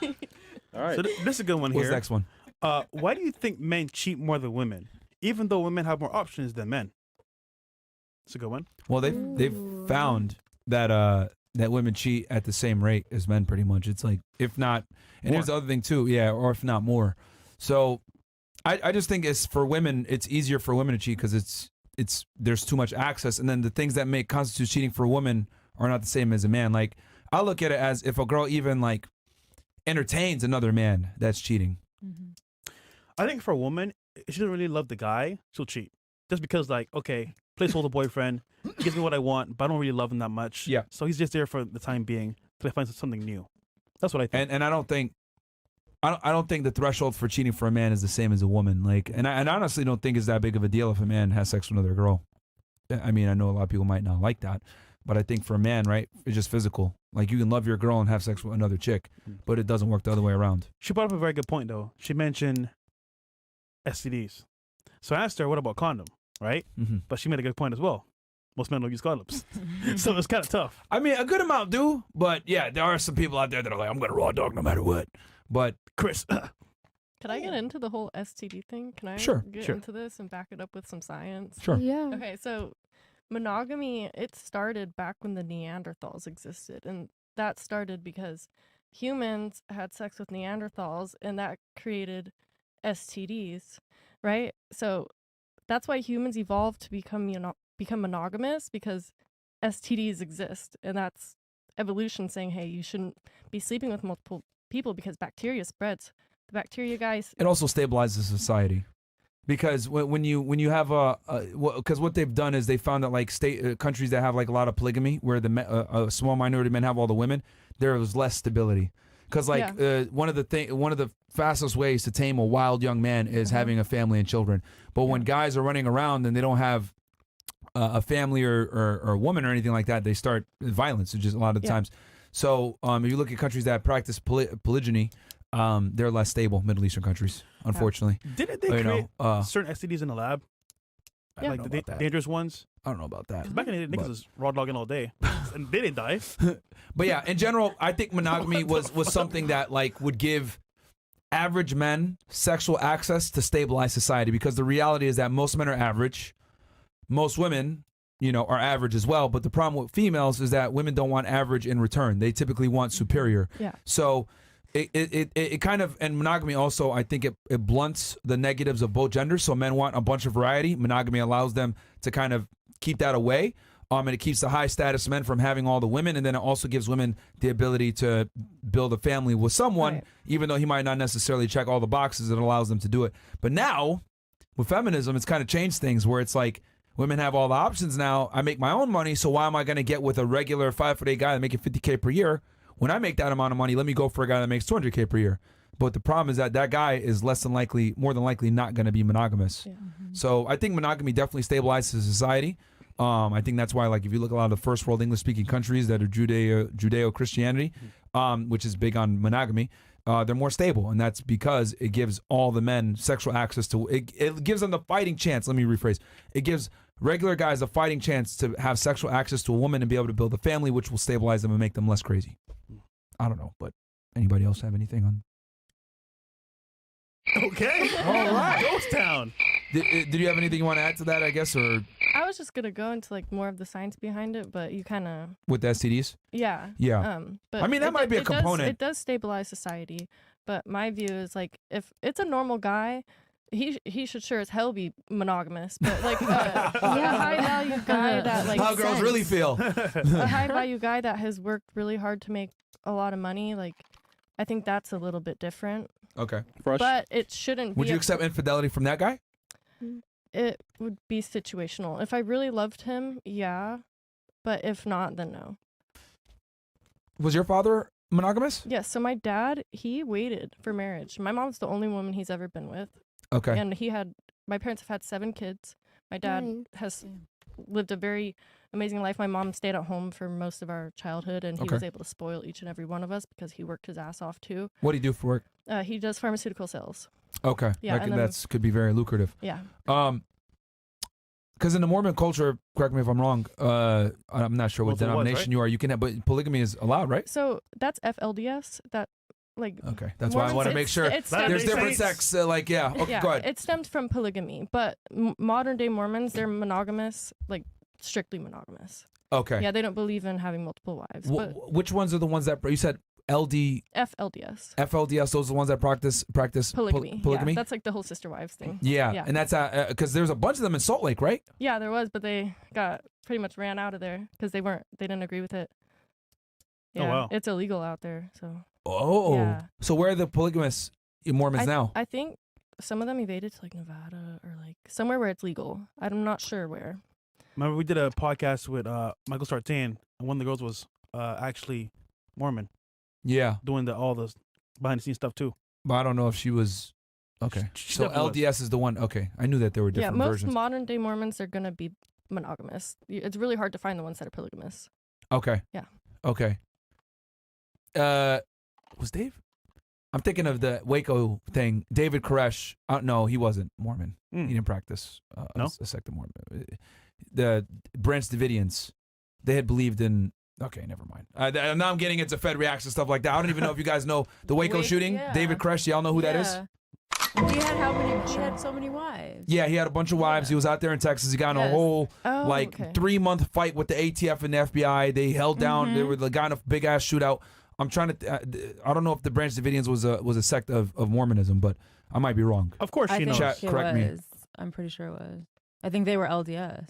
All right. So this is a good one What's here. the next one? Why do you think men cheat more than women, even though women have more options than men? It's a good one. Well, they've found that that women cheat at the same rate as men, pretty much. It's like, if not, and More. here's the other thing too, yeah, or if not more. So I just think it's for women, it's easier for women to cheat because it's there's too much access, and then the things that make constitute cheating for a woman are not the same as a man. Like, I look at it as if a girl even like entertains another man, that's cheating. I think for a woman, if she doesn't really love the guy, she'll cheat. Just because, like, okay, placeholder boyfriend, he gives me what I want, but I don't really love him that much. Yeah. So he's just there for the time being till I find something new. That's what I think. And I don't think I don't think the threshold for cheating for a man is the same as a woman. Like, and I honestly don't think it's that big of a deal if a man has sex with another girl. I mean, I know a lot of people might not like that, but I think for a man, right, it's just physical. Like, you can love your girl and have sex with another chick, but it doesn't work the other way around. She brought up a very good point, though. She mentioned STDs. So I asked her, what about condom, right? But she made a good point as well. Most men don't use condoms. So it's kind of tough. I mean, a good amount do, but yeah, there are some people out there that are like, I'm going to raw dog no matter what. But Chris, Could I get into the whole STD thing? Can I get into this and back it up with some science? Sure. Yeah. Okay, so monogamy, it started back when the Neanderthals existed. And that started because humans had sex with Neanderthals and that created STDs, right? So that's why humans evolved to become monogamous, because STDs exist. And that's evolution saying, hey, you shouldn't be sleeping with multiple people because bacteria spreads. The bacteria, guys. it also stabilizes society. Because when you have because what they've done is they found that like countries that have like a lot of polygamy, where a small minority of men have all the women, there was less stability. Because like one of the fastest ways to tame a wild young man is having a family and children. But when guys are running around and they don't have a family or a woman or anything like that, they start violence. Just a lot of times. So if you look at countries that practice polygyny, they're less stable. Middle Eastern countries, unfortunately. Didn't they create certain STDs in the lab? I Like don't know the about that. dangerous ones? I don't know about that. Back in the day, niggas was raw dogging all day. And they didn't die. But yeah, in general, I think monogamy was something that like would give average men sexual access to stabilize society, because the reality is that most men are average. Most women, are average as well. But the problem with females is that women don't want average in return. They typically want superior. Yeah. So it kind of, and monogamy also, I think it blunts the negatives of both genders. So men want a bunch of variety. Monogamy allows them to kind of keep that away. And it keeps the high status men from having all the women. And then it also gives women the ability to build a family with someone, even though he might not necessarily check all the boxes. It allows them to do it. But now with feminism, it's kind of changed things where it's like, women have all the options now. I make my own money, so why am I going to get with a regular 5'8" guy that making $50K per year? When I make that amount of money, let me go for a guy that makes $200K per year. But the problem is that guy is more than likely not going to be monogamous. Yeah. So I think monogamy definitely stabilizes society. I think that's why, like, if you look at a lot of the first world English-speaking countries that are Judeo-Christianity, which is big on monogamy, they're more stable, and that's because it gives all the men sexual access to it gives them the fighting chance. Let me rephrase. It gives regular guys a fighting chance to have sexual access to a woman and be able to build a family, which will stabilize them and make them less crazy. I don't know, but anybody else have anything on? Okay. All right. Ghost Town. Did you have anything you want to add to that, I guess, or? I was just going to go into like more of the science behind it, but you kind of. With the STDs? Yeah. Yeah. But I mean, that might be a component. It does stabilize society, but my view is like, if it's a normal guy, he should sure as hell be monogamous, but like a high value guy that like how girls really feel. A high value guy that has worked really hard to make a lot of money, like I think that's a little bit different. Okay. But it shouldn't be. Would you accept infidelity from that guy? It would be situational. If I really loved him, yeah, but if not, then no. Was your father monogamous? Yes. So my dad, he waited for marriage. My mom's the only woman he's ever been with. Okay. And my parents have had 7 kids. My dad has lived a very amazing life. My mom stayed at home for most of our childhood, and he was able to spoil each and every one of us because he worked his ass off too. What do you do for work? He does pharmaceutical sales. Okay. Yeah, that could be very lucrative. Yeah. Because in the Mormon culture, correct me if I'm wrong, I'm not sure what denomination you are. You can have, but polygamy is allowed, right? So that's FLDS. That like Okay, that's why I want to make sure it's there's different sects. Okay, yeah, go ahead. it stemmed from polygamy, but modern day Mormons, they're monogamous, like strictly monogamous. Okay. Yeah, they don't believe in having multiple wives. But Which ones are the ones that you said FLDS. FLDS? Those are the ones that practice Polygamy. polygamy. Yeah, that's like the whole sister wives thing. Yeah, and that's because there's a bunch of them in Salt Lake, right? Yeah, there was, but they got pretty much ran out of there because they didn't agree with it. Yeah, wow. it's illegal out there. So. Oh, Yeah. So where are the polygamous Mormons now? I think some of them evaded to like Nevada or like somewhere where it's legal. I'm not sure where. Remember we did a podcast with Michael Sartain, and one of the girls was actually Mormon, Yeah, doing all the behind the scenes stuff too. but I don't know if she was. Okay, She so definitely LDS is the one. Okay, I knew that there were different most versions. modern day Mormons are gonna be monogamous. It's really hard to find the ones that are polygamous. Okay. Yeah. Okay. Was Dave? I'm thinking of the Waco thing. David Koresh. No, he wasn't Mormon. He didn't practice No? a sect of Mormon. The Branch Davidians, they had believed in. Okay, never mind. Now I'm getting into Fed reacts and stuff like that. I don't even know if you guys know the Waco shooting. Yeah. David Koresh, y'all know who that is? He had how many? He had so many wives. Yeah, he had a bunch of wives. He was out there in Texas. He got in a whole Oh, like okay. 3-month fight with the ATF and the FBI. They held down. They were got in a big ass shootout. I'm trying to. I don't know if the Branch Davidians was a sect of Mormonism, but I might be wrong. Of course, I she think knows. Chat, it correct me. was. I'm pretty sure it was. I think they were LDS.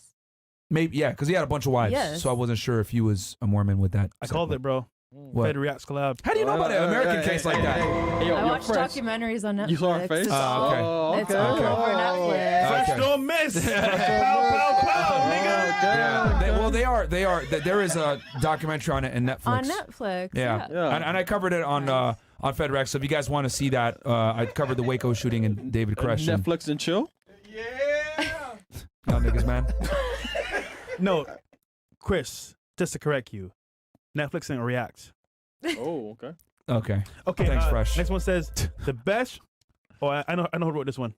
Maybe because he had a bunch of wives, Yes. so I wasn't sure if he was a Mormon with that. I called it, bro. What? Fed Reacts collab. How do you know about an American case like that? I watched documentaries on Netflix. You saw her face? It's Oh, all, okay. it's all Okay. over Netflix. Fresh Okay. don't miss. Pow, pow, pow, nigga. Yeah. They are. There is a documentary on it in Netflix. On Netflix. Yeah. Yeah. And I covered it on FedRex. So if you guys want to see that, I covered the Waco shooting and David Koresh. and- Netflix and chill. Y'all niggas, man. No, Chris, just to correct you, Netflix and React. Oh, okay. Okay. Okay, Thanks, Fresh. Next one says the best. Oh, I know who wrote this one.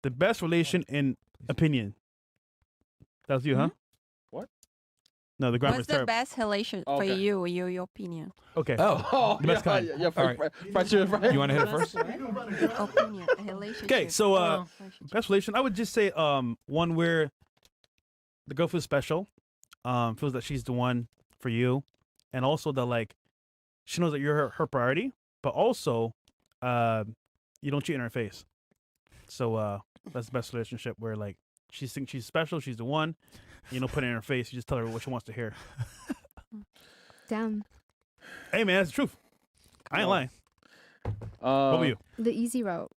The best relation in opinion. That was you, huh? What? No, the grammar's What's the terrible. best relation for Okay. you? Your opinion. Okay. Oh, The best kind. Yeah, All right. Fresh, right? You want to hit it first? Opinion. Relationship. Okay, so Oh. best relation. I would just say one where the girl feels special, feels that she's the one for you, and also that like she knows that you're her priority, but also you don't cheat in her face. So that's the best relationship where like she thinks she's special, she's the one. You don't put it in her face. You just tell her what she wants to hear. Damn. Hey man, that's the truth. I ain't lying. What about you? The easy route.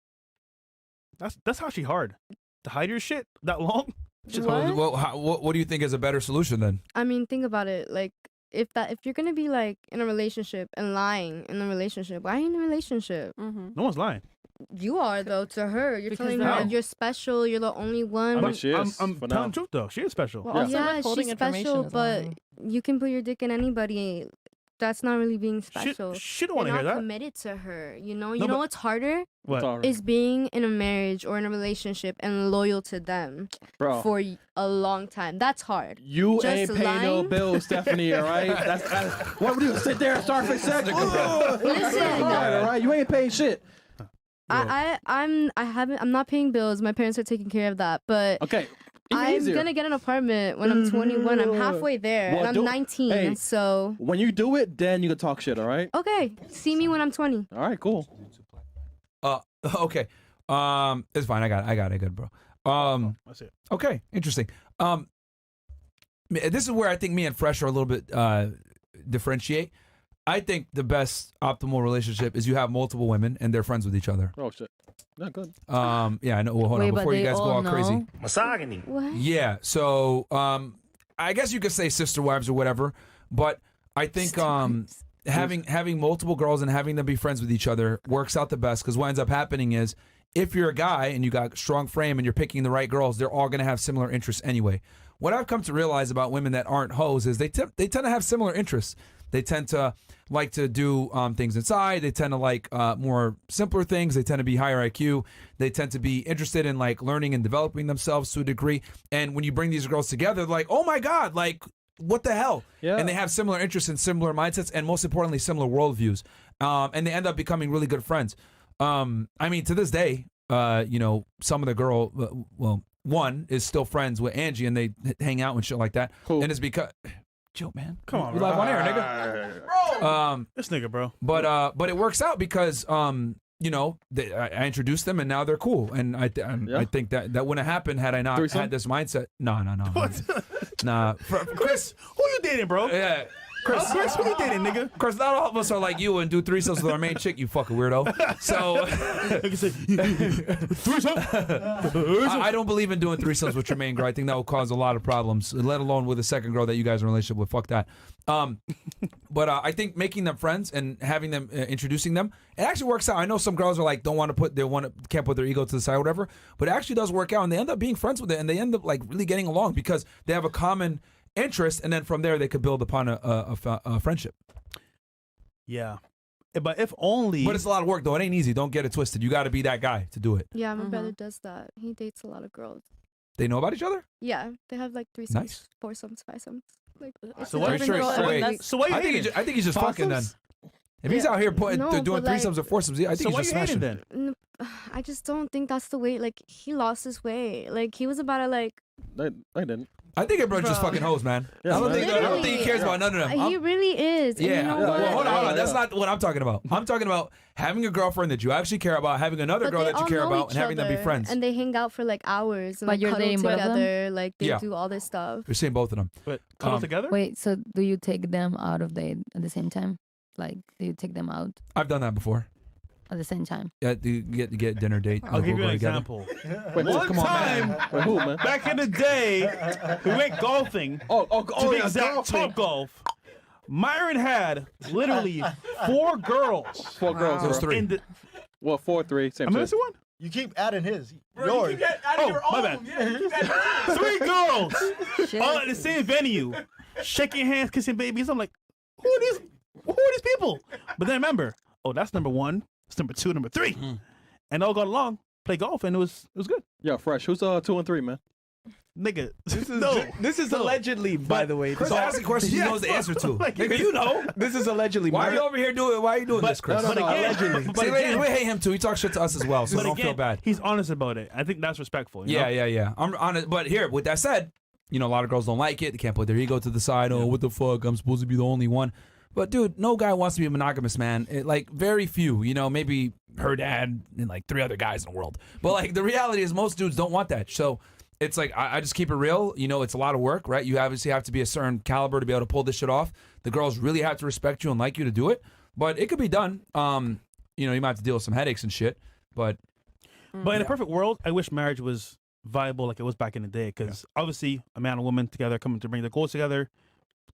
That's actually hard to hide your shit that long. Just What? What do you think is a better solution then? I mean, think about it. Like, if you're gonna be like in a relationship and lying in a relationship, why are you in a relationship? Mm-hmm. No one's lying. You are though to her. You're Because telling they're- her How? that you're special. You're the only one. I mean, she is. I'm for telling now. the truth though. She is special. Well, also yeah, withholding she's information special, is but lying. you can put your dick in anybody. That's not really being special. She don't You're want to hear not that. committed to her. You know. No, You but- know what's harder What? Sorry. is being in a marriage or in a relationship and loyal to them Bro, for a long time. That's hard. you just ain't paying no lying? bills, Stephanie, all right? What would you sit there and start for sex? Listen. All right? You ain't paying shit. I'm not paying bills. My parents are taking care of that. But Okay. Even I'm easier. gonna get an apartment when I'm 21. I'm halfway there, Well, and do- I'm 19. hey. So When you do it, then you can talk shit, all right? okay, see me when I'm 20. All right, cool. Okay. It's fine. I got it, good, bro. That's it. Okay, interesting. This is where I think me and Fresh are a little bit differentiate. I think the best optimal relationship is you have multiple women and they're friends with each other. Oh, shit. Not good. Yeah, I know. Well, hold Wait, on but before you they guys go all all crazy. know? Misogyny. What? Yeah. So, I guess you could say sister wives or whatever, but I think having multiple girls and having them be friends with each other works out the best because what ends up happening is if you're a guy and you got strong frame and you're picking the right girls, they're all going to have similar interests anyway. What I've come to realize about women that aren't hoes is they tend to have similar interests. They tend to like to do things inside. They tend to like more simpler things. They tend to be higher IQ. They tend to be interested in like learning and developing themselves to a degree. And when you bring these girls together, they're like, oh my God, like what the hell? Yeah. And they have similar interests and similar mindsets and most importantly, similar worldviews. and they end up becoming really good friends. I mean, to this day, you know, some of the girl, well, one is still friends with Angie, and they hang out and shit like that. Cool. And it's because, chill, man. Come on, we bro. live on air, nigga. This nigga, bro. But it works out because you know, I introduced them and now they're cool, and I think that wouldn't happen had I not Threesome? had this mindset. No. What? Nah, Chris, who you dating, bro? yeah. Chris, who you dating, nigga? Of course, not all of us are like you and do threesomes with our main chick, you fucking weirdo. So Nigga say, threesome? I don't believe in doing threesomes with your main girl. I think that will cause a lot of problems, let alone with a second girl that you guys are in a relationship with. Fuck that. But I think making them friends and having them, introducing them, it actually works out. I know some girls are like, can't put their ego to the side or whatever, but it actually does work out, and they end up being friends with it, and they end up like really getting along because they have a common interest, and then from there they could build upon a friendship. Yeah. But if only. But it's a lot of work though. It ain't easy. Don't get it twisted. You got to be that guy to do it. Yeah, my brother does that. He dates a lot of girls. They know about each other? Yeah, they have like threesomes, Nice. foursomes, fivesomes. Like, it's So a what- different Sure, girl sure, every wait. week. So why you I think, hating? I think he's just fucking then. Fossils? If he's out here doing No, but, threesomes like- or foursomes, I think So he's why just you hating smashing. then? I just don't think that's the way. Like, he lost his way. Like, he was about to like. I didn't. I think everyone's just Bro. fucking hoes, man. Yeah, I don't man. think he cares about none of them. He really is. And Yeah. you know Yeah, what? Well, hold on. Yeah. That's not what I'm talking about. I'm talking about having a girlfriend that you actually care about, having another But girl they that you all care know about, and each having them be other, friends. And they hang out for like hours and But like, you're cuddle dating both of them? together. Like they Yeah. do all this stuff. You're seeing both of them. But cuddle Um, together? Wait, so do you take them out of date at the same time? Like, do you take them out I've done that before. at the same time? Yeah, you get dinner date. I'll give you Go an together. example. Wait, One come on, time, man. Wait, who, man? back in the day, we went golfing. To be exact, Top Golf. Myron had literally 4 girls. 4 girls. It was bro. 3. In the, Well, 4, 3. Same am I shit. missing one? You keep adding his. Yours. My bad. 3 girls Shit. all at the same venue, shaking hands, kissing babies. I'm like, who are these people? But then remember, that's number 1. It's number 2, number 3, and all got along, play golf, and it was good. Yo, Fresh. Who's 2 and 3, man? Nigga, This is allegedly, by the way. Chris asking questions he knows the answer to. Like, Nigga, you know. This is allegedly. Why are you over here doing? Why are you doing this, Chris? but again, allegedly. but See, again, we hate him too. He talks shit to us as well, so but don't again, feel bad. he's honest about it. I think that's respectful. You know? Yeah. I'm honest, but here, with that said, you know, a lot of girls don't like it. They can't put their ego to the side. Oh, what the fuck? I'm supposed to be the only one. But dude, no guy wants to be a monogamous man. Like very few. You know, maybe her dad and like 3 other guys in the world. But like the reality is, most dudes don't want that. So it's like I just keep it real. You know, it's a lot of work, right? You obviously have to be a certain caliber to be able to pull this shit off. The girls really have to respect you and like you to do it. But it could be done. You know, you might have to deal with some headaches and shit. But But in a perfect world, I wish marriage was viable like it was back in the day. Because obviously, a man and woman together coming to bring their goals together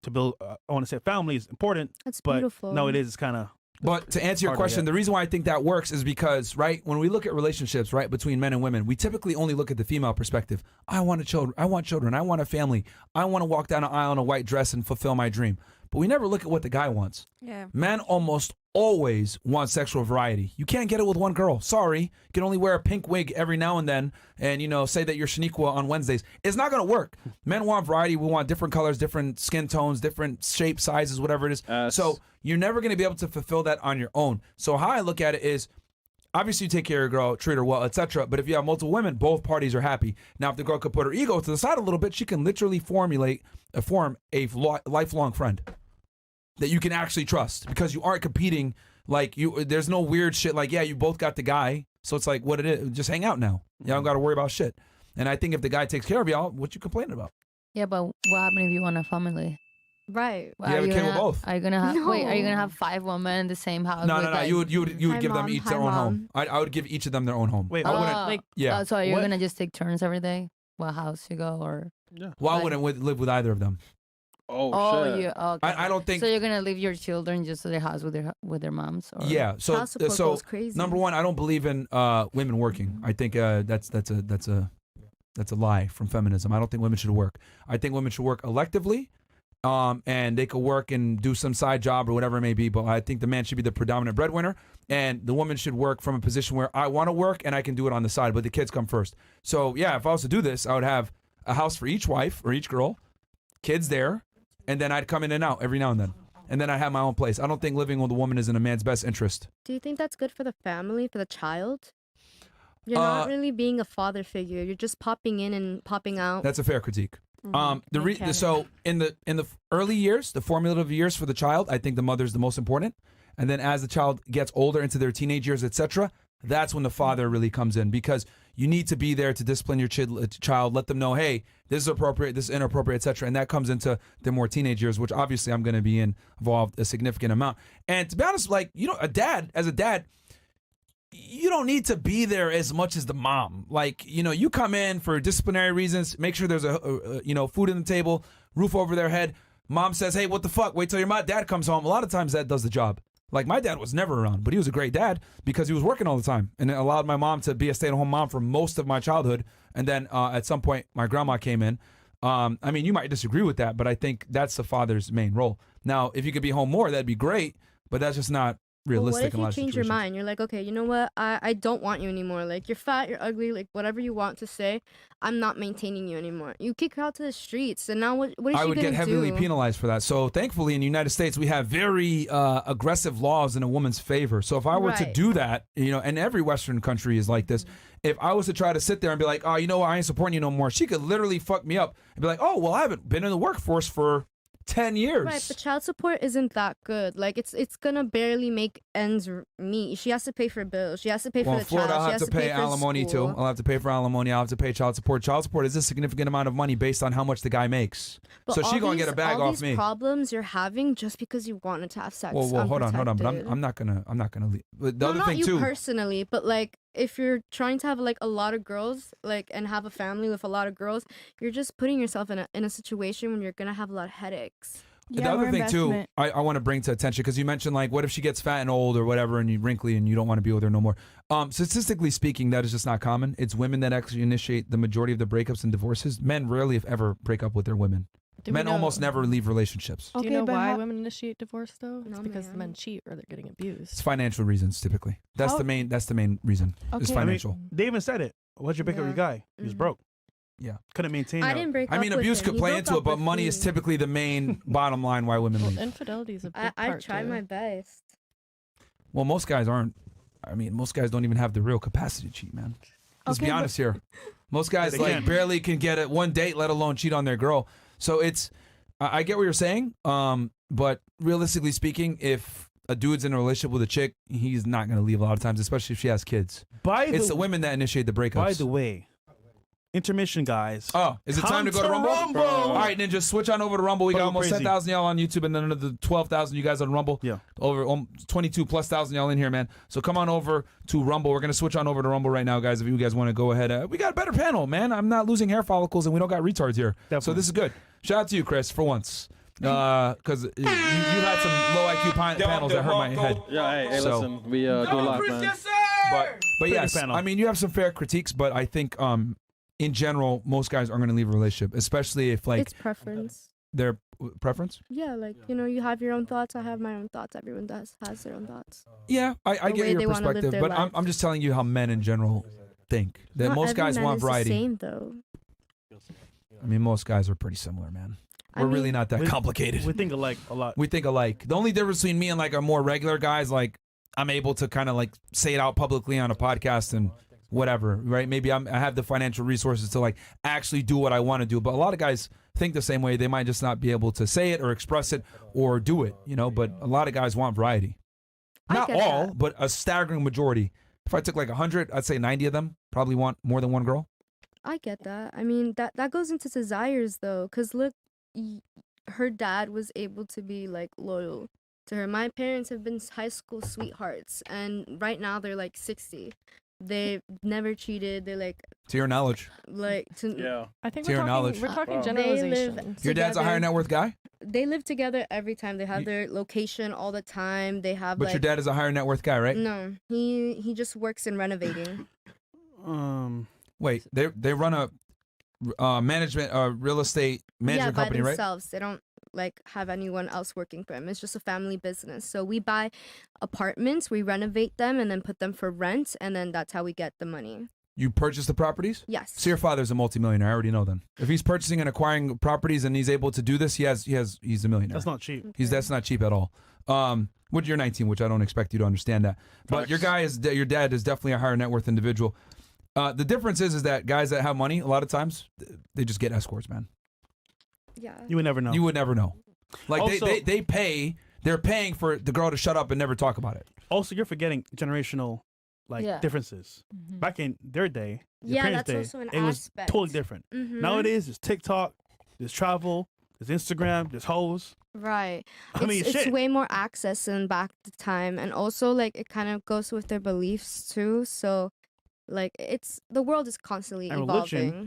to build, I want to say, family is important. That's But beautiful. no, it is. It's kind of. But to answer your harder, question, yeah. the reason why I think that works is because, right, when we look at relationships, right, between men and women, we typically only look at the female perspective. I want children. I want a family. I want to walk down an aisle in a white dress and fulfill my dream. But we never look at what the guy wants. Yeah. Men almost always want sexual variety. You can't get it with one girl. Sorry. You can only wear a pink wig every now and then and, you know, say that you're Shaniqua on Wednesdays. It's not going to work. Men want variety. We want different colors, different skin tones, different shapes, sizes, whatever it is. So you're never going to be able to fulfill that on your own. So how I look at it is, obviously you take care of your girl, treat her well, etc. But if you have multiple women, both parties are happy. Now, if the girl could put her ego to the side a little bit, she can literally form a lifelong friend that you can actually trust, because you aren't competing. Like there's no weird shit. Like, yeah, you both got the guy, so it's like what it is. Just hang out now. You don't got to worry about shit. And I think if the guy takes care of y'all, what you complaining about? Yeah, but what happened if you want a family? Right. You have a kid with both. Are you gonna have? Wait, are you gonna No. have 5 women in the same house? No. with, like- You would Hi, give them Mom. each Hi, their own home. Mom. I would give each of them their own home. Wait, I Oh, wouldn't. like, Yeah. so you're What? gonna just take turns every day? What house you go or? Well, I like- wouldn't live with either of them. Oh, shit. you. Okay. I don't think. So you're gonna leave your children just to their house with their moms? Or? Yeah. So Child support so goes crazy. number one, I don't believe in women working. I think that's a lie from feminism. I don't think women should work. I think women should work electively, and they could work and do some side job or whatever it may be. But I think the man should be the predominant breadwinner, and the woman should work from a position where I want to work and I can do it on the side, but the kids come first. So yeah, if I was to do this, I would have a house for each wife or each girl, kids there, and then I'd come in and out every now and then. and then I have my own place. I don't think living with a woman is in a man's best interest. Do you think that's good for the family, for the child? You're not really being a father figure. You're just popping in and popping out. That's a fair critique. Okay. So in the early years, the formative years for the child, I think the mother's the most important. And then as the child gets older into their teenage years, etc., that's when the father really comes in, because you need to be there to discipline your child, let them know, hey, this is appropriate, this is inappropriate, etc. And that comes into the more teenage years, which obviously I'm going to be involved a significant amount. And to be honest, like, you know, as a dad, you don't need to be there as much as the mom. Like, you know, you come in for disciplinary reasons, make sure there's food on the table, roof over their head. Mom says, hey, what the fuck? Wait till your dad comes home. A lot of times that does the job. Like, my dad was never around, but he was a great dad because he was working all the time, and it allowed my mom to be a stay-at-home mom for most of my childhood. And then at some point, my grandma came in. I mean, you might disagree with that, but I think that's the father's main role. Now, if you could be home more, that'd be great, but that's just not realistic. Well, what if you change your mind? You're like, okay, you know what? I don't want you anymore. Like, you're fat, you're ugly, like whatever you want to say, I'm not maintaining you anymore. You kick her out to the streets, and now what is she gonna do? I would get heavily penalized for that. So thankfully, in the United States, we have very aggressive laws in a woman's favor. So if I were to do that, you know, and every Western country is like this, if I was to try to sit there and be like, oh, you know what, I ain't supporting you no more, she could literally fuck me up and be like, oh, well, I haven't been in the workforce for 10 years. Right, but child support isn't that good. Like, it's gonna barely make ends meet. She has to pay for bills. She has to pay for the Florida, child. I'll have to pay alimony too. I'll have to pay for alimony. I'll have to pay child support. Child support is a significant amount of money based on how much the guy makes. But so she gonna get a bag all off these me. Problems you're having just because you wanted to have sex. Well, hold on. But I'm not gonna leave. But the other thing not too. you personally, but like, if you're trying to have like a lot of girls, like, and have a family with a lot of girls, you're just putting yourself in a situation when you're gonna have a lot of headaches. The other thing too, I want to bring to attention, because you mentioned, like, what if she gets fat and old or whatever, and you wrinkly and you don't want to be with her no more. Statistically speaking, that is just not common. It's women that actually initiate the majority of the breakups and divorces. Men rarely, if ever, break up with their women. Men almost never leave relationships. Do you know why women initiate divorce though? It's because the men cheat or they're getting abused. It's financial reasons typically. That's the main reason. Is financial. I mean, they even said it. Why'd you break up with your guy? He was broke. Yeah. Couldn't maintain. I didn't break up with abuse him. could He play broke into it, up but with money me. is typically the main bottom line why women leave. Infidelity is a big I part tried too. my best. Well, most guys aren't. I mean, most guys don't even have the real capacity to cheat, man. Let's be honest here. Most guys barely can get it one date, let alone cheat on their girl. So it's, I get what you're saying, but realistically speaking, if a dude's in a relationship with a chick, he's not going to leave a lot of times, especially if she has kids. It's the women that initiate the breakups. By the way, intermission, guys. Oh, is it time to go to Rumble? All right, then just switch on over to Rumble. We got almost 10,000 y'all on YouTube, and then another 12,000 you guys on Rumble. Yeah. Over 22,000+ y'all in here, man. So come on over to Rumble. We're going to switch on over to Rumble right now, guys, if you guys want to go ahead. We got a better panel, man. I'm not losing hair follicles, and we don't got retards here. Definitely. So this is good. Shout out to you, Chris, for once. Because you had some low IQ panels that hurt my head. Yeah, hey, listen, we do a lot, man. But yes, I mean, you have some fair critiques, but I think in general, most guys aren't going to leave a relationship, especially if, like, It's preference. Their preference? Yeah, like, you know, you have your own thoughts. I have my own thoughts. Everyone has their own thoughts. Yeah, I get your perspective, but I'm just telling you how men in general think. That Not most every guys man want is the variety. same, though. I mean, most guys are pretty similar, man. We're really not that complicated. We think alike a lot. We think alike. The only difference between me and, like, a more regular guys, like, I'm able to kind of, like, say it out publicly on a podcast and whatever, right? Maybe I have the financial resources to, like, actually do what I want to do. But a lot of guys think the same way. They might just not be able to say it or express it or do it, you know? But a lot of guys want variety. Not all, but a staggering majority. If I took, like, 100, I'd say 90 of them probably want more than one girl. I get that. I mean, that goes into desires, though. Because, look, her dad was able to be, like, loyal to her. My parents have been high school sweethearts, and right now they're, like, 60. They've never cheated. They're, like... To your knowledge. Yeah. I think to your knowledge. we're talking generalizations. Your dad's a higher net worth guy? They live together every time. They have their location all the time. They have, But like... your dad is a higher net worth guy, right? No. He just works in renovating. Wait, they run a real estate management company, by right? themselves. They don't, like, have anyone else working for them. It's just a family business. So we buy apartments, we renovate them, and then put them for rent, and then that's how we get the money. You purchase the properties? Yes. So your father's a multimillionaire. I already know then. If he's purchasing and acquiring properties and he's able to do this, he's a millionaire. That's not cheap. That's not cheap at all. Which you're 19, which I don't expect you to understand that. But your dad is definitely a higher net worth individual. The difference is that guys that have money, a lot of times, they just get escorts, man. Yeah. You would never know. You would never know. Like Also- they're paying for the girl to shut up and never talk about it. Also, you're forgetting generational Yeah. differences. Mhm. Back in their day, your Yeah, parents' that's day, also an it was aspect. totally different. Mhm. Nowadays, there's TikTok, there's travel, there's Instagram, there's hoes. Right. I mean, it's shit. way more access than back the time, and also like it kind of goes with their beliefs too. So, like the world is constantly And religion. evolving.